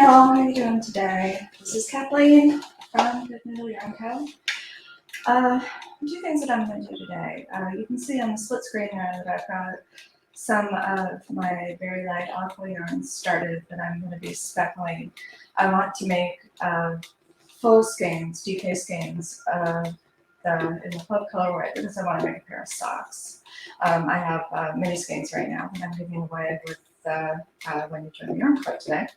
y'all, how are you doing today? This is Kathleen from Good Noodle Yarn Co. Two things that I'm going to do today. You can see on the split screen there that I've got some of my very light aqua yarns started that I'm going to be speckling. I want to make full skeins, DK skeins, in the club colorway because I want to make a pair of socks. I have mini skeins right now that I'm giving away with when you join the yarn club today,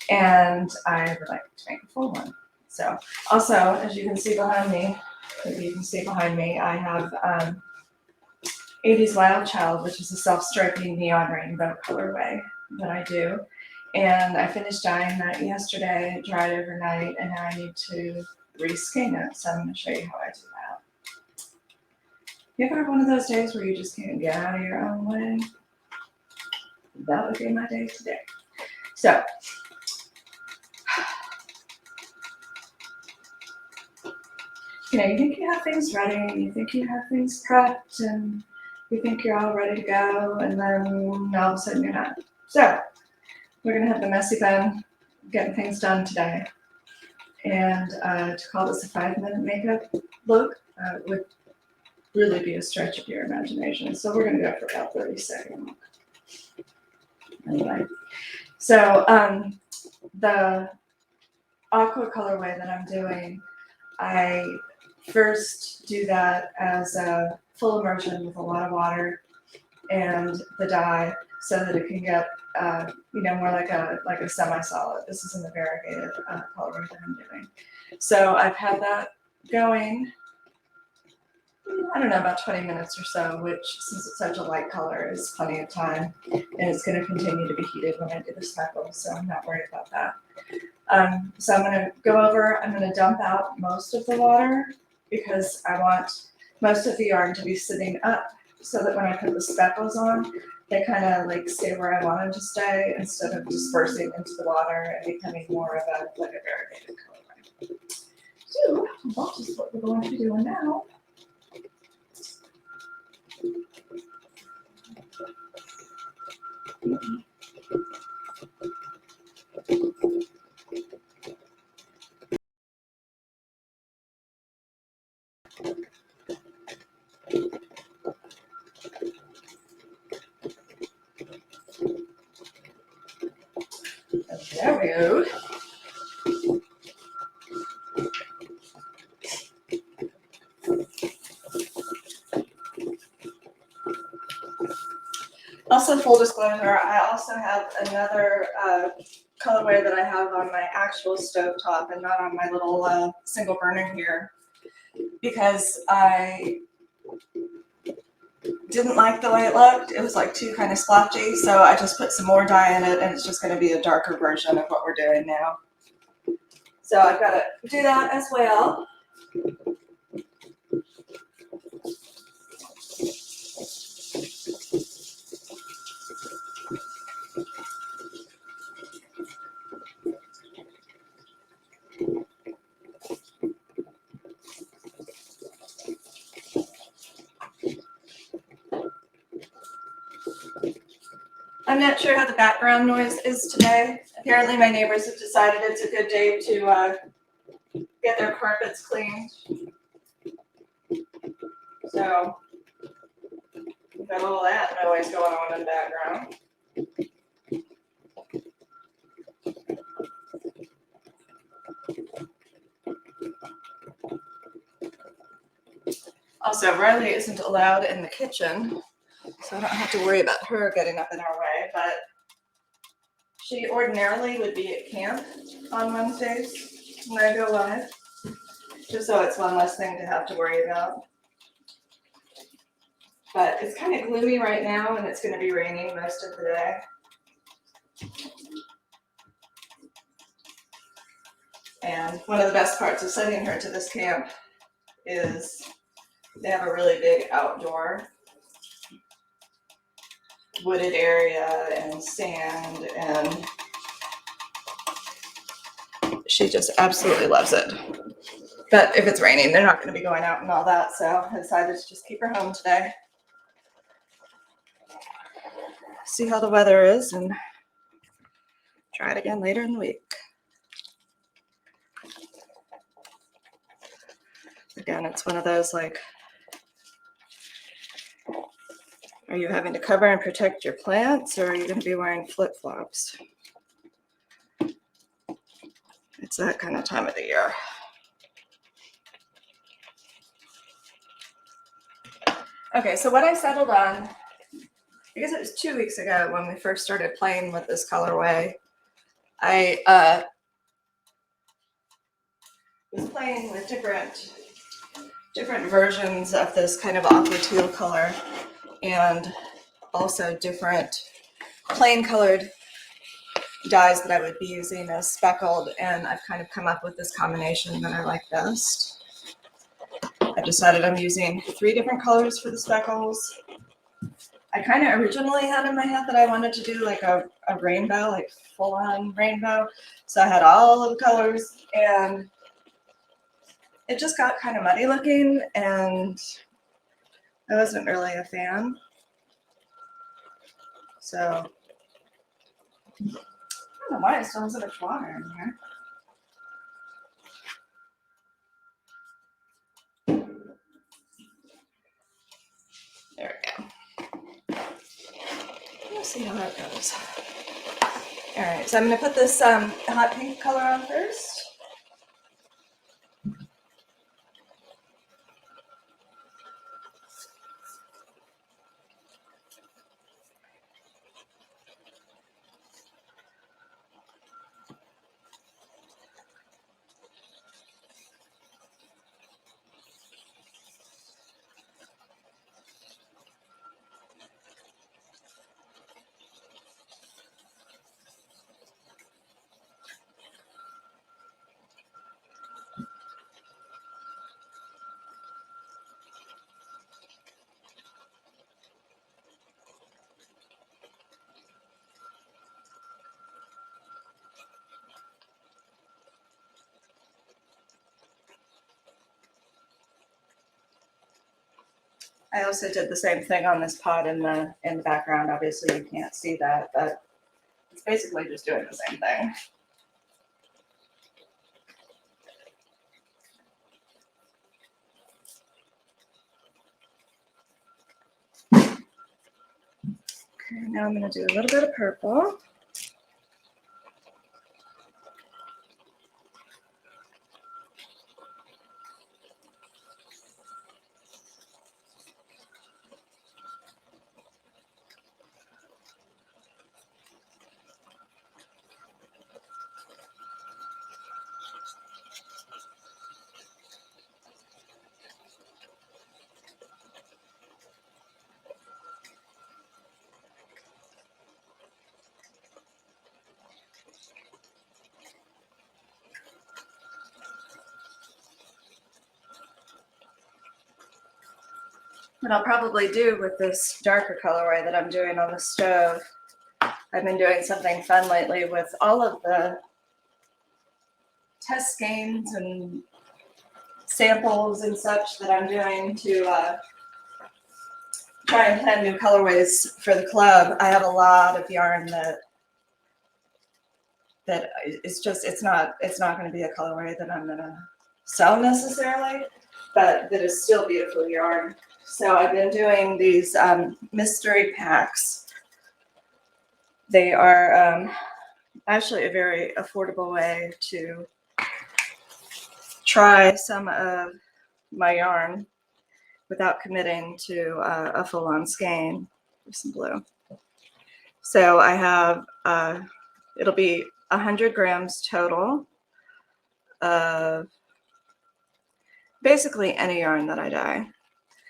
and I would like to make a full one. So also, as you can see behind me, I have 80s Wild Child, which is a self-striping neon rainbow colorway that I do. And I finished dyeing that yesterday, it dried overnight, and now I need to reskein it. So I'm going to show you how I do that. You ever have one of those days where you just can't get out of your own way? That would be my day today. So, you know, you think you have things ready, and you think you have things prepped, and you think you're all ready to go, and then all of a sudden you're not. So, we're going to have the messy bun getting things done today. And to call this a 5-minute makeup look would really be a stretch of your imagination. So, we're going to go for about 30 seconds. Anyway, so the aqua colorway that I'm doing, I first do that as a full immersion with a lot of water and the dye so that it can get, more like a semi-solid. This isn't a variegated colorway that I'm doing. So I've had that going, I don't know, about 20 minutes or so, which, since it's such a light color, is plenty of time. And it's going to continue to be heated when I do the speckles, so I'm not worried about that. So I'm going to go over, I'm going to dump out most of the water because I want most of the yarn to be sitting up so that when I put the speckles on, they kind of like stay where I want them to stay instead of dispersing into the water and becoming more of a variegated colorway. So that is what we're going to be doing now. There we go. Also, full disclosure, I also have another colorway that I have on my actual stove top and not on my little single burner here because I didn't like the way it looked. It was like too kind of splotchy, so I just put some more dye in it, and it's just going to be a darker version of what we're doing now. So I've got to do that as well. I'm not sure how the background noise is today. Apparently my neighbors have decided it's a good day to get their carpets cleaned. So we've got all that noise going on in the background. Also, Riley isn't allowed in the kitchen, so I don't have to worry about her getting up in our way, but she ordinarily would be at camp on Wednesdays when I go live, just so it's one less thing to have to worry about. But it's kind of gloomy right now, and it's going to be raining most of the day. And one of the best parts of sending her to this camp is they have a really big outdoor wooded area and sand, and she just absolutely loves it. But if it's raining, they're not going to be going out and all that, so I decided to just keep her home today. See how the weather is and try it again later in the week. Again, it's one of those like, are you having to cover and protect your plants, or are you going to be wearing flip-flops? It's that kind of time of the year. Okay, so what I settled on, because it was 2 weeks ago when we first started playing with this colorway, I was playing with different versions of this kind of aqua teal color, and also different plain colored dyes that I would be using as speckled, and I've kind of come up with this combination that I like best. I decided I'm using 3 different colors for the speckles. I kind of originally had in my head that I wanted to do like a rainbow, like full-on rainbow. So I had all of the colors, and it just got kind of muddy looking, and I wasn't really a fan. So I don't know why it still has so much water in here. There we go. Let's see how that goes. All right, so I'm going to put this hot pink color on first. I also did the same thing on this pot in the background. Obviously you can't see that, but it's basically just doing the same thing. Okay, now I'm going to do a little bit of purple. What I'll probably do with this darker colorway that I'm doing on the stove, I've been doing something fun lately with all of the test skeins and samples and such that I'm doing to try and plan new colorways for the club. I have a lot of yarn that is just, it's not going to be a colorway that I'm going to sell necessarily, but that is still beautiful yarn. So I've been doing these mystery packs. They are actually a very affordable way to try some of my yarn without committing to a full-on skein. Here's some blue. So I have, it'll be 100 grams total of basically any yarn that I dye.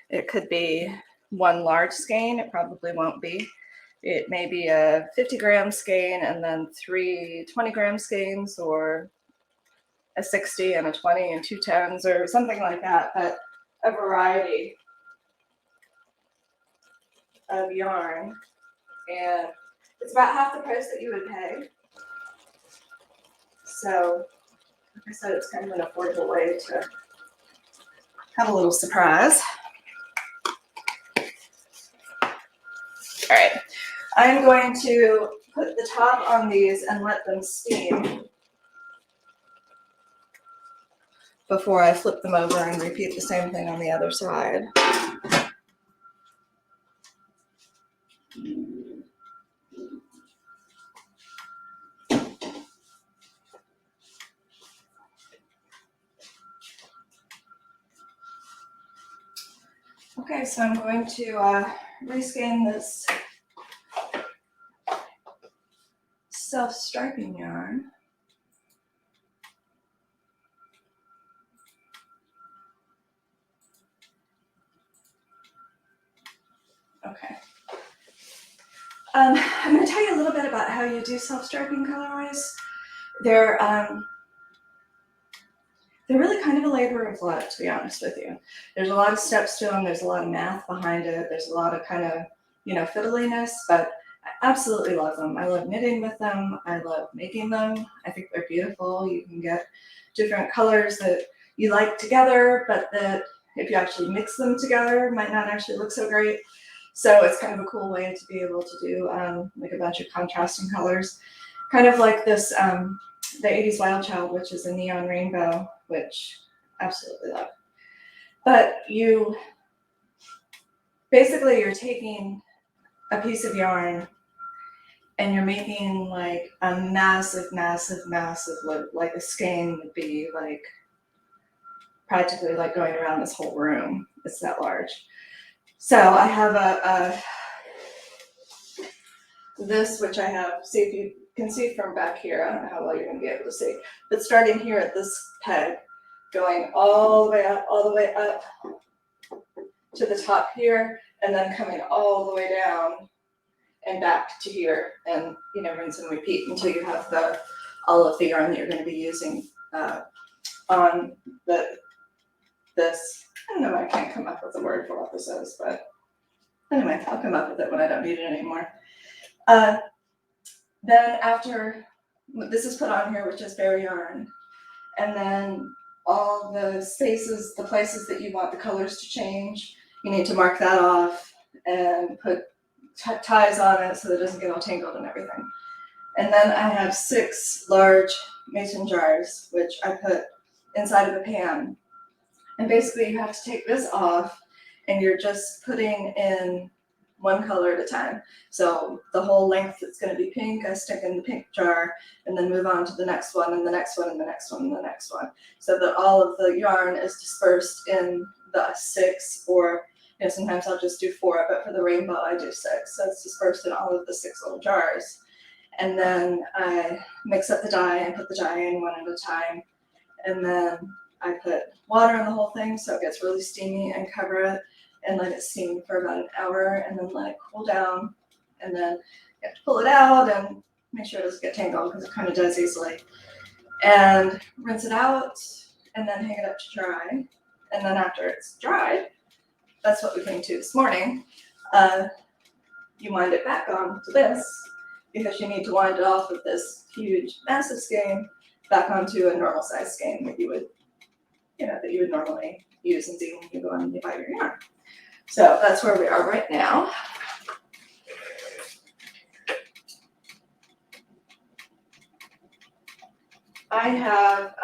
It could be one large skein, it probably won't be. It may be a 50-gram skein and then 3 20-gram skeins, or a 60 and a 20 and 2 10s or something like that, but a variety of yarn. And it's about half the price that you would pay. So, like I said, it's kind of an affordable way to have a little surprise. All right, I'm going to put the top on these and let them steam before I flip them over and repeat the same thing on the other side. Okay, so I'm going to reskein this self-striping yarn. Okay. I'm going to tell you a little bit about how you do self-striping colorways. They're really kind of a labor of love, to be honest with you. There's a lot of steps to them. There's a lot of math behind it. There's a lot of kind of, fiddliness, but I absolutely love them. I love knitting with them. I love making them. I think they're beautiful. You can get different colors that you like together, but that if you actually mix them together, might not actually look so great. So it's kind of a cool way to be able to do like a bunch of contrasting colors. Kind of like this, the 80s Wild Child, which is a neon rainbow, which I absolutely love. But you're taking a piece of yarn and you're making like a massive, massive, massive loop, like a skein would be like practically like going around this whole room. It's that large. So I have this, which I have, see if you can see from back here. I don't know how well you're going to be able to see, but starting here at this peg, going all the way up to the top here, and then coming all the way down and back to here, and rinse and repeat until you have all of the yarn that you're going to be using on this. I don't know, I can't come up with a word for what this is, but anyway, I'll come up with it when I don't need it anymore. Then after this is put on here, which is bare yarn, and then all the spaces, the places that you want the colors to change, you need to mark that off and put ties on it so that it doesn't get all tangled and everything. And then I have 6 large mason jars, which I put inside of a pan. And basically you have to take this off and you're just putting in one color at a time. So the whole length that's going to be pink, I stick in the pink jar and then move on to the next one and the next one and the next one and the next one. So that all of the yarn is dispersed in the 6, or sometimes I'll just do 4, but for the rainbow I do 6. So it's dispersed in all of the 6 little jars. And then I mix up the dye and put the dye in one at a time. And then I put water in the whole thing so it gets really steamy and cover it and let it steam for about an hour and then let it cool down. And then you have to pull it out and make sure it doesn't get tangled because it kind of does easily. And rinse it out and then hang it up to dry. And then after it's dried, that's what we came to this morning, you wind it back on to this because you need to wind it off of this huge, massive skein back onto a normal size skein that you would normally use and see when you go and you buy your yarn. So that's where we are right now. I have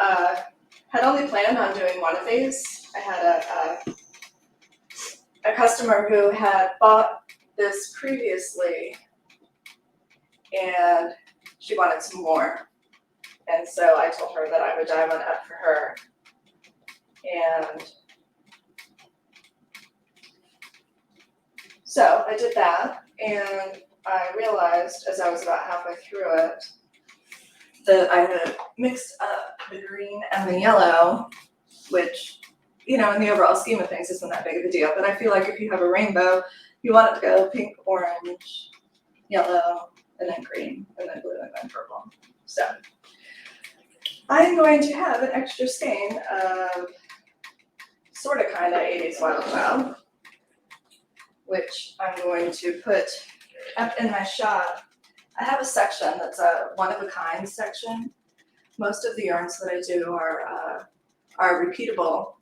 had only planned on doing one of these. I had a customer who had bought this previously and she wanted some more. And so I told her that I would dye one up for her. And so I did that, and I realized as I was about halfway through it that I had mixed up the green and the yellow, which, in the overall scheme of things isn't that big of a deal. But I feel like if you have a rainbow, you want it to go pink, orange, yellow, and then green, and then blue, and then purple. So I'm going to have an extra skein of sort of kind of 80s Wild Child, which I'm going to put up in my shop. I have a section that's a one-of-a-kind section. Most of the yarns that I do are repeatable.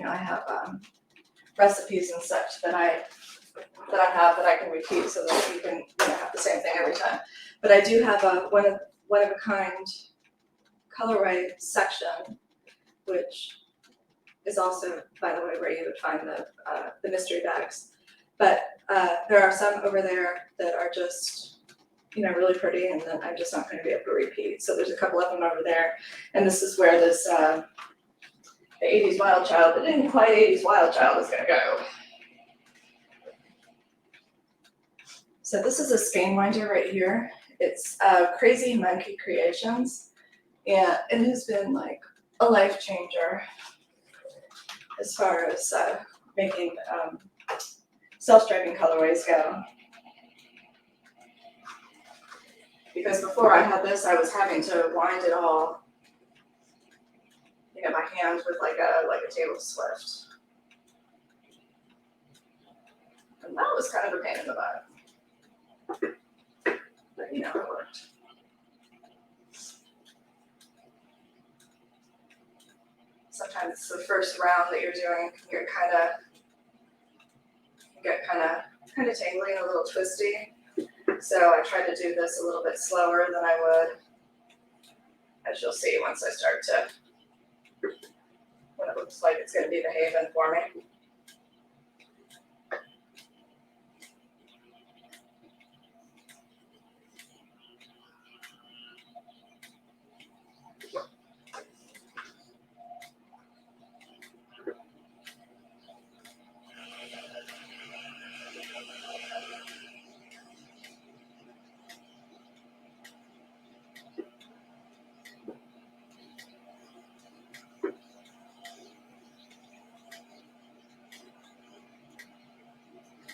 I have recipes and such that I have that I can repeat so that you can have the same thing every time. But I do have a one-of-a-kind colorway section which is also, by the way, where you would find the mystery bags. But there are some over there that are just, really pretty, and then I'm just not going to be able to repeat. So there's a couple of them over there, and this is where this the 80s Wild Child, but didn't quite 80s Wild Child, is going to go. So this is a skein winder right here. It's Crazy Monkey Creations, and it has been like a life changer as far as making self-striping colorways go. Because before I had this, I was having to wind it all, by hand with like a table swift. And that was kind of a pain in the butt. But it worked. Sometimes the first round that you're doing, you're get kind of tangly and a little twisty. So I try to do this a little bit slower than I would, as you'll see once I start to, when it looks like it's going to be behaving for me.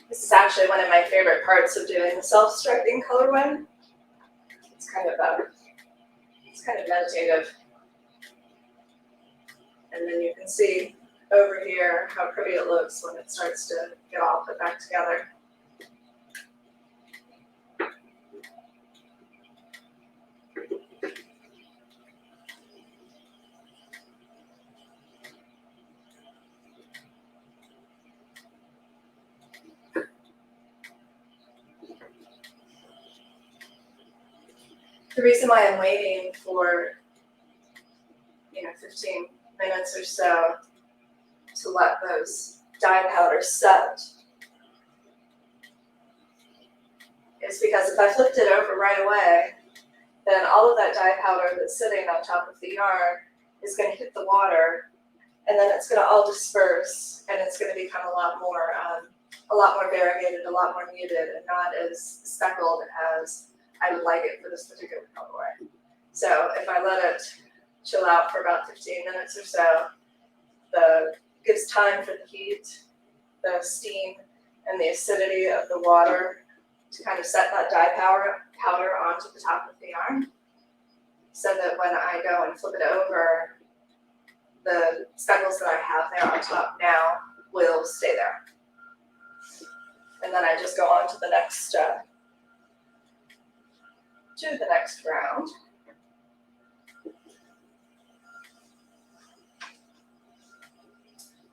This is actually one of my favorite parts of doing the self-striping colorway. It's kind of meditative. And then you can see over here how pretty it looks when it starts to get all put back together. The reason why I'm waiting for 15 minutes or so to let those dye powders set is because if I flipped it over right away, then all of that dye powder that's sitting on top of the yarn is going to hit the water, and then it's going to all disperse, and it's going to become a lot more variegated, a lot more muted, and not as speckled as I would like it for this particular colorway. So if I let it chill out for about 15 minutes or so, gives time for the heat, the steam, and the acidity of the water to kind of set that dye powder onto the top of the yarn, so that when I go and flip it over, the speckles that I have there on top now will stay there. And then I just go on to the next round.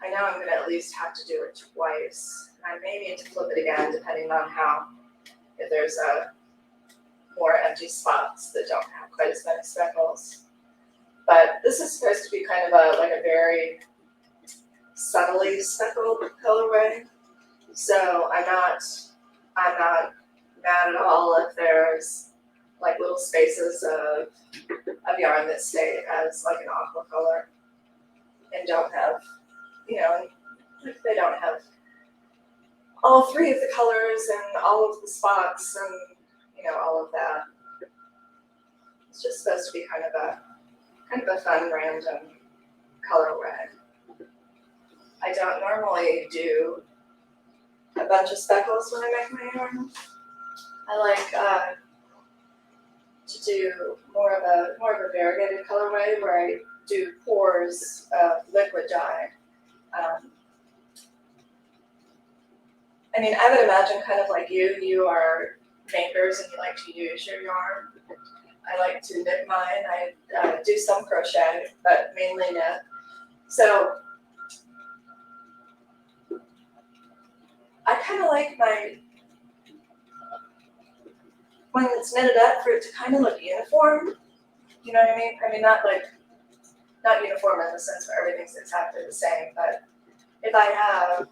I know I'm going to at least have to do it twice. I may need to flip it again depending on if there's more empty spots that don't have quite as many speckles. But this is supposed to be kind of a very subtly speckled colorway. So I'm not mad at all if there's like little spaces of yarn that stay as like an aqua color and don't have, if they don't have all three of the colors and all of the spots and, all of that. It's just supposed to be kind of a fun random colorway. I don't normally do a bunch of speckles when I make my yarn. I like to do more of a variegated colorway where I do pours of liquid dye. I would imagine kind of like you are makers and you like to use your yarn. I like to knit mine. I do some crochet, but mainly knit. So I kind of like when it's knitted up for it to kind of look uniform. You know what I mean? Not not uniform in the sense where everything's exactly the same, but if I have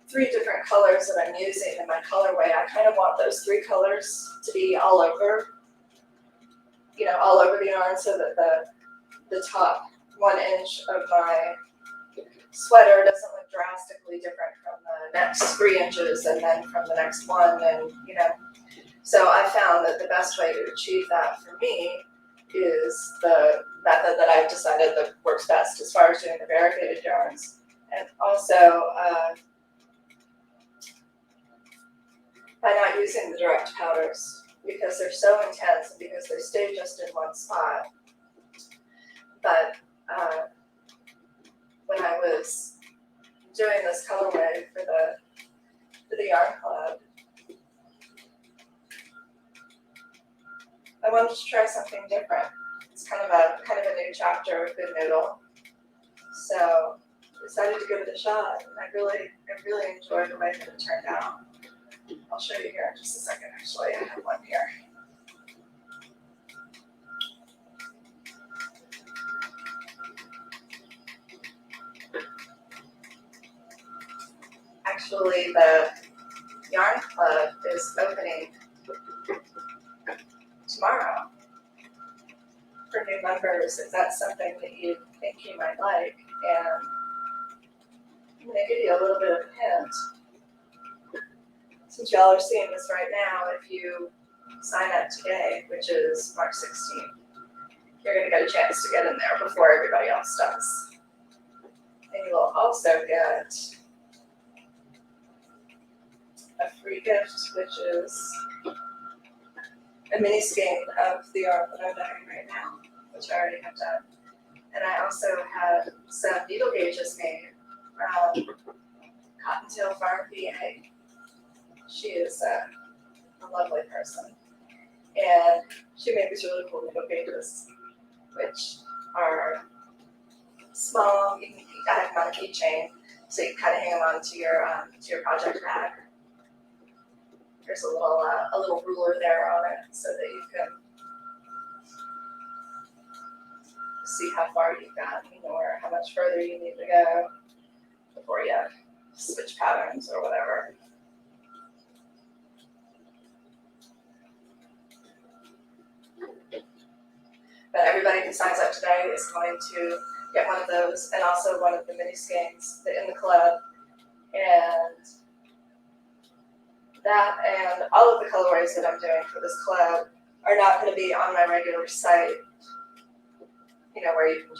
3 different colors that I'm using in my colorway, I kind of want those 3 colors to be all over, all over the yarn, so that the top 1 inch of my sweater doesn't look drastically different from the next 3 inches and then from the next one, and so I found that the best way to achieve that for me is the method that I've decided that works best as far as doing the variegated yarns. And also by not using the direct powders, because they're so intense and because they stay just in one spot. But when I was doing this colorway for the yarn club, I wanted to try something different. It's kind of a new chapter of Good Noodle. So I decided to give it a shot, and I really enjoyed the way that it turned out. I'll show you here in just a second. Actually, I have one here. Actually, the yarn club is opening tomorrow for new members, if that's something that you think you might like. And I'm going to give you a little bit of a hint. Since y'all are seeing this right now, if you sign up today, which is March 16th, you're going to get a chance to get in there before everybody else does. And you will also get a free gift, which is a mini skein of the yarn that I'm dyeing right now, which I already have done. And I also have some needle gauges made from Cottontail Farm, PA. She is a lovely person. And she made these really cool needle gauges, which are small. You can have them on a keychain, so you can kind of hang them onto your project bag. There's a little ruler there on it, so that you can see how far you've gotten, or how much further you need to go before you switch patterns or whatever. But everybody who signs up today is going to get one of those, and also one of the mini skeins in the club. And that and all of the colorways that I'm doing for this club are not going to be on my regular site, where you can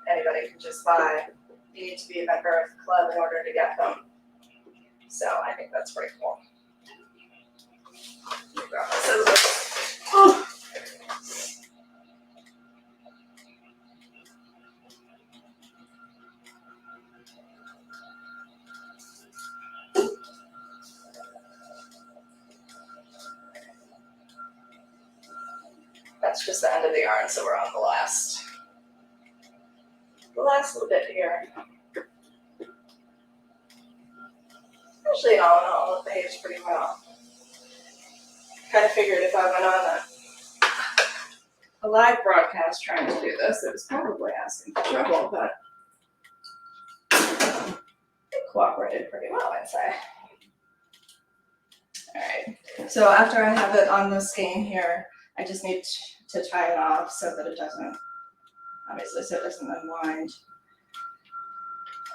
anybody can just buy. You need to be a member of the club in order to get them. So I think that's pretty cool. Let me grab my scissors. Oh. That's just the end of the yarn, so we're on the last little bit here. Actually, all in all, it behaves pretty well. Kind of figured if I went on a live broadcast trying to do this, it was probably asking for trouble, but it cooperated pretty well, I'd say. All right, so after I have it on the skein here, I just need to tie it off so that it doesn't, obviously, so it doesn't unwind.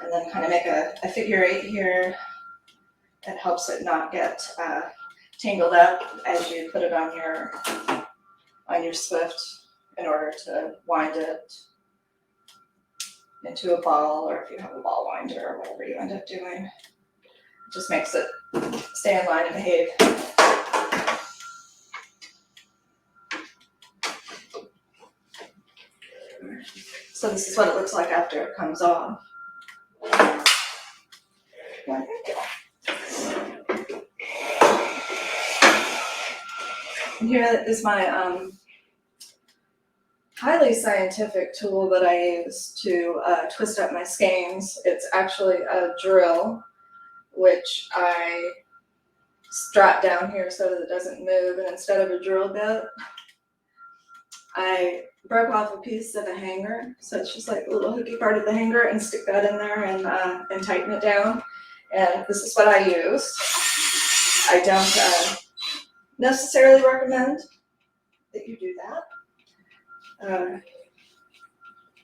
And then kind of make a figure 8 here that helps it not get tangled up as you put it on your Swift, in order to wind it into a ball, or if you have a ball winder or whatever you end up doing. It just makes it stay in line and behave. So this is what it looks like after it comes off. And here is my highly scientific tool that I use to twist up my skeins. It's actually a drill, which I strap down here so that it doesn't move. And instead of a drill bit, I broke off a piece of a hanger, so it's just like a little hooky part of the hanger, and stick that in there and tighten it down. And this is what I use. I don't necessarily recommend that you do that,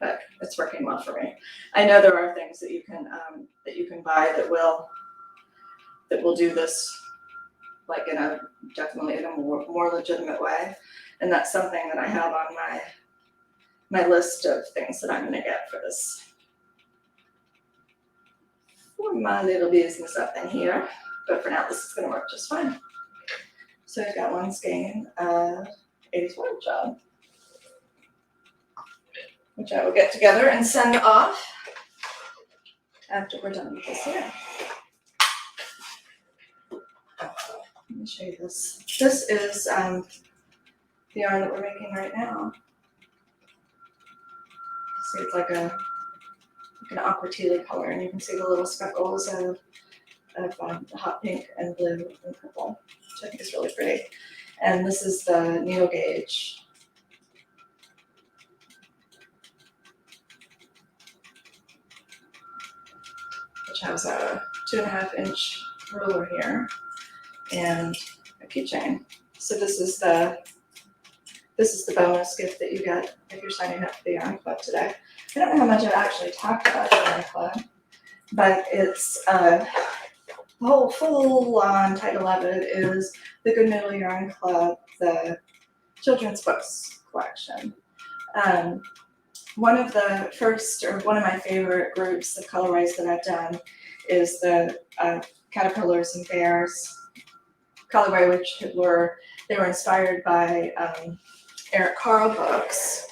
but it's working well for me. I know there are things that you can buy that will do this, like definitely in a more legitimate way, and that's something that I have on my list of things that I'm going to get for my little business up in here. But for now, this is going to work just fine. So I've got one skein of 84 job, which I will get together and send off after we're done with this here. Let me show you this. This is the yarn that we're making right now. See, it's like an aqua teal color, and you can see the little speckles of hot pink and blue and purple, which I think is really pretty. And this is the needle gauge. Which has a 2.5-inch ruler here and a keychain. So this is the bonus gift that you get if you're signing up for the yarn club today. I don't know how much I've actually talked about the yarn club, but it's the whole full-on title of it is the Good Noodle Yarn Club, the children's books collection. One of my favorite groups of colorways that I've done is the Caterpillars and Bears colorway, which were inspired by Eric Carle books.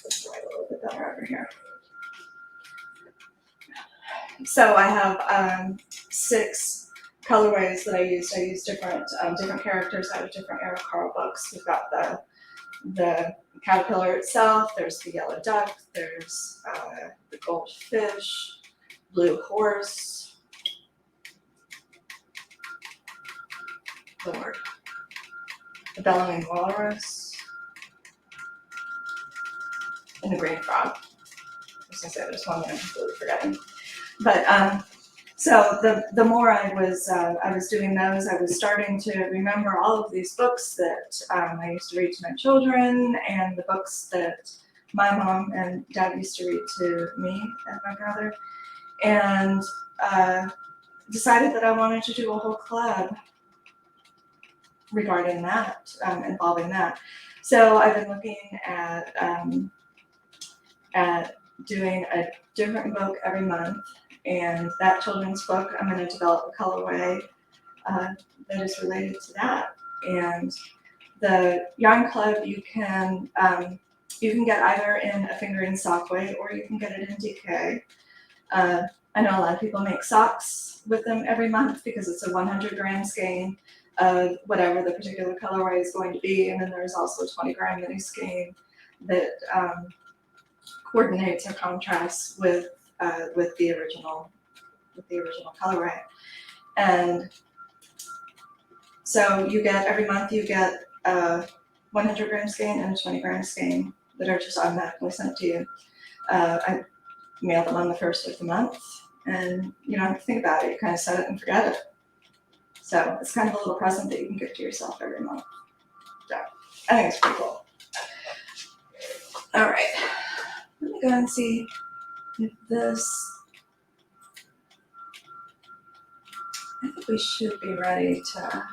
Let's write a little bit better over here. So I have 6 colorways that I used. I used different characters out of different Eric Carle books. We've got the caterpillar itself, there's the yellow duck, there's the goldfish, blue horse, Lord, the bellowing walrus, and the green frog. I was gonna say there's one that I'm completely forgetting. But so the more I was doing those, I was starting to remember all of these books that I used to read to my children, and the books that my mom and dad used to read to me and my brother, and decided that I wanted to do a whole club regarding that, involving that. So I've been looking at doing a different book every month. And that children's book, I'm going to develop a colorway that is related to that. And the yarn club, you can get either in a fingering sock way, or you can get it in DK. I know a lot of people make socks with them every month because it's a 100-gram skein of whatever the particular colorway is going to be, and then there's also a 20-gram mini skein that coordinates or contrasts with the original colorway. And so every month you get a 100-gram skein and a 20-gram skein that are just automatically sent to you. I mail them on the first of the month, and you don't have to think about it. You kind of set it and forget it. So it's kind of a little present that you can give to yourself every month. So I think it's pretty cool. All right, let me go and see if this. I think we should be ready to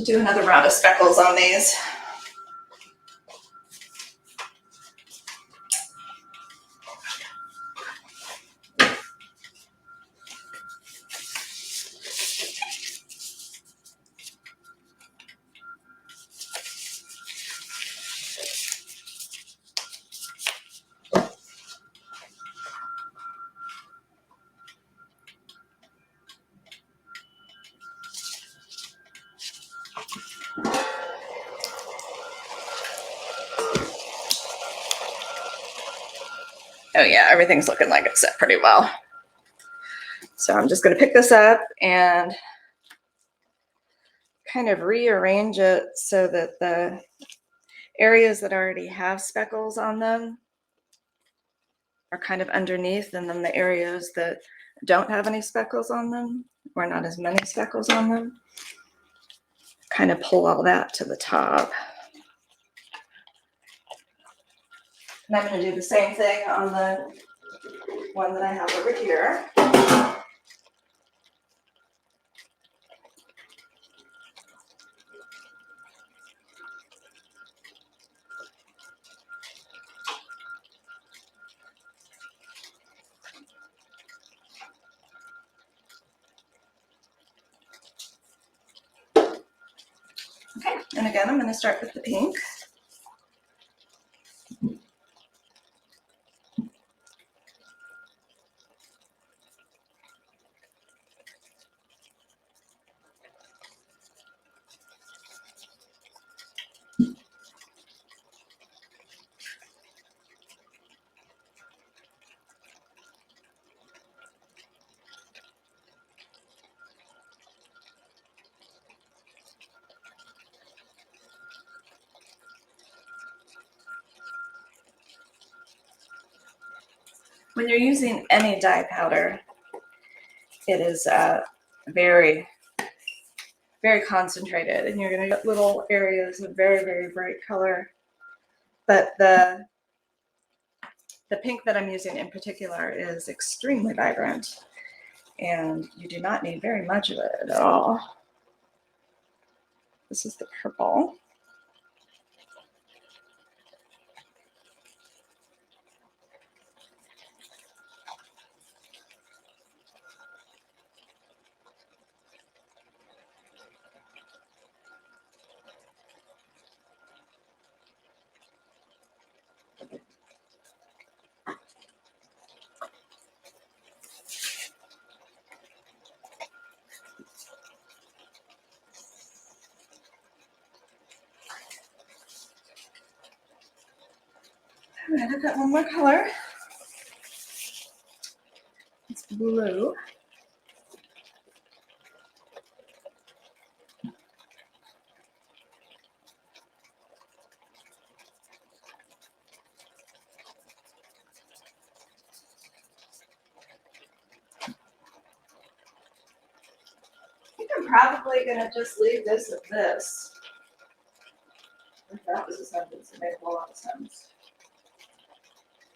do another round of speckles on these. Oh yeah, everything's looking like it's set pretty well. So I'm just going to pick this up and kind of rearrange it so that the areas that already have speckles on them are kind of underneath, and then the areas that don't have any speckles on them, or not as many speckles on them, kind of pull all that to the top. And I'm going to do the same thing on the one that I have over here. Okay, and again, I'm going to start with the pink. When you're using any dye powder, it is very, very concentrated, and you're going to get little areas of very, very bright color. But the pink that I'm using in particular is extremely vibrant, and you do not need very much of it at all. This is the purple. All right, I've got one more color. It's blue. I think I'm probably going to just leave this at this. If that was a sentence, it made a lot of sense.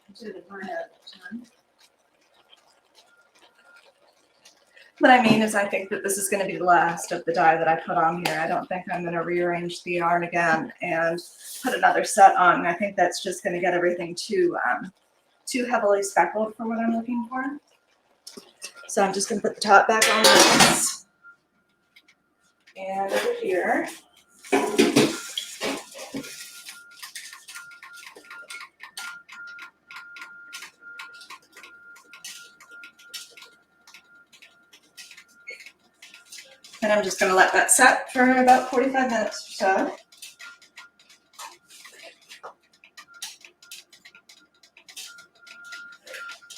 I did in my head at the time. What I mean is I think that this is going to be the last of the dye that I put on here. I don't think I'm going to rearrange the yarn again and put another set on. I think that's just going to get everything too heavily speckled for what I'm looking for. So I'm just going to put the top back on this. And over here, and I'm just going to let that set for about 45 minutes or so.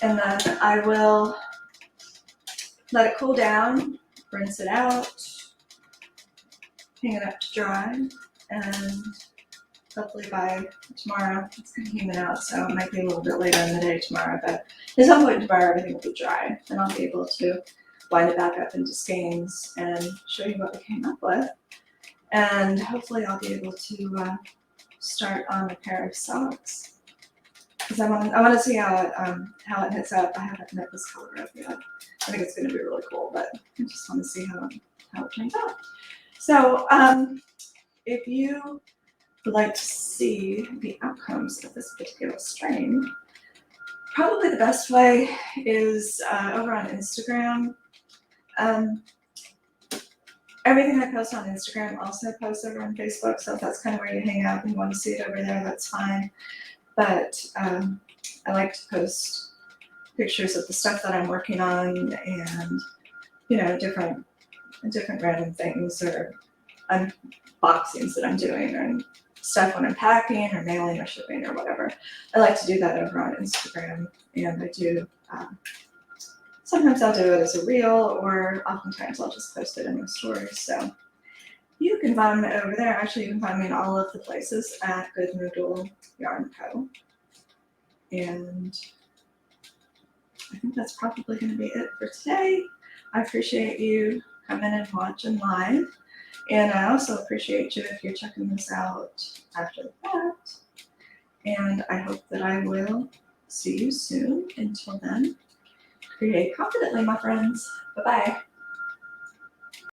And then I will let it cool down, rinse it out, hang it up to dry, and hopefully by tomorrow, it's kind of humid out, so it might be a little bit later in the day tomorrow, but at some point tomorrow everything will be dry, and I'll be able to wind it back up into skeins and show you what we came up with. And hopefully I'll be able to start on a pair of socks, because I want to see how it hits up. I haven't knit this color up yet. I think it's going to be really cool, but I just want to see how it turns out. So if you would like to see the outcomes of this particular strain, probably the best way is over on Instagram. Everything I post on Instagram also posts over on Facebook, so if that's kind of where you hang out and you want to see it over there, that's fine. But I like to post pictures of the stuff that I'm working on, and different random things or unboxings that I'm doing, or stuff when I'm packing or mailing or shipping or whatever. I like to do that over on Instagram, and I do sometimes I'll do it as a reel, or oftentimes I'll just post it in the stories. So you can find me over there. Actually, you can find me in all of the places at Good Noodle Yarn Co. And I think that's probably going to be it for today. I appreciate you coming and watching live. And I also appreciate you if you're checking this out after the fact. And I hope that I will see you soon. Until then, create confidently, my friends. Bye-bye.